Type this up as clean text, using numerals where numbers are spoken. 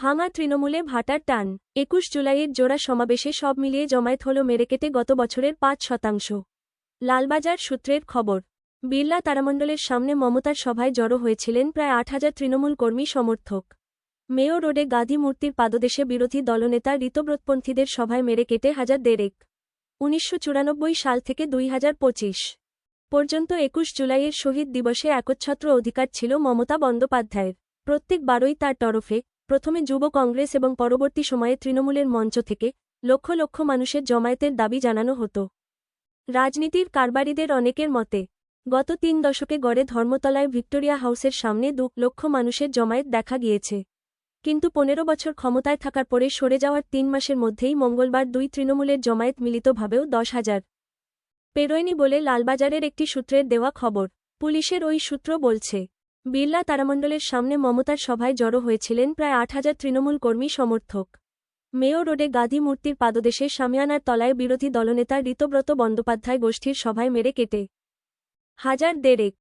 ভাঙা তৃণমূলে ভাটার টান। ২১ জুলাইয়ের জোড়া সমাবেশে সব মিলিয়ে জমায়েত হল মেরেকেটে গত বছরের ৫%। লালবাজার সূত্রের খবর, বিড়লা তারামণ্ডলের সামনে মমতার সভায় জড়ো হয়েছিলেন প্রায় ৮,০০০ তৃণমূল কর্মী সমর্থক। মেয়ো রোডে গাঁধী মূর্তির পাদদেশে বিরোধী দলনেতা ঋতব্রতপন্থীদের সভায় মেরে কেটে হাজার দেড়েক। ১৯৯৪ সাল থেকে ২০২৫ পর্যন্ত ২১ জুলাইয়ের শহীদ দিবসে একচ্ছত্র অধিকার ছিল মমতা বন্দ্যোপাধ্যায়ের। প্রত্যেক বারই তার তরফে, প্রথমে যুব কংগ্রেস এবং পরবর্তী সময়ে তৃণমূলের মঞ্চ থেকে লক্ষ লক্ষ মানুষের জমায়েতের দাবি জানানো হতো। রাজনীতির কারবারিদের অনেকের মতে, গত ৩ দশকে গড়ে ধর্মতলায় ভিক্টোরিয়া হাউসের সামনে ২ লক্ষ মানুষের জমায়েত দেখা গিয়েছে। কিন্তু ১৫ বছর ক্ষমতায় থাকার পরে সরে যাওয়ার ৩ মাসের মধ্যেই মঙ্গলবার ২ তৃণমূলের জমায়েত মিলিতভাবেও ১০,০০০ পেরোয়নি বলে লালবাজারের একটি সূত্রের দেওয়া খবর। পুলিশের ওই সূত্র বলছে, বিড়লা তারামণ্ডলের সামনে মমতার সভায় জড়ো হয়েছিলেন প্রায় ৮,০০০ তৃণমূল কর্মী সমর্থক। মেয়ো রোডে গাঁধী মূর্তির পাদদেশে শামিয়ানার তলায় বিরোধী দলনেতা ঋতব্রত বন্দ্যোপাধ্যায় গোষ্ঠীর সভায় মেরে কেটে হাজার দেড়েক।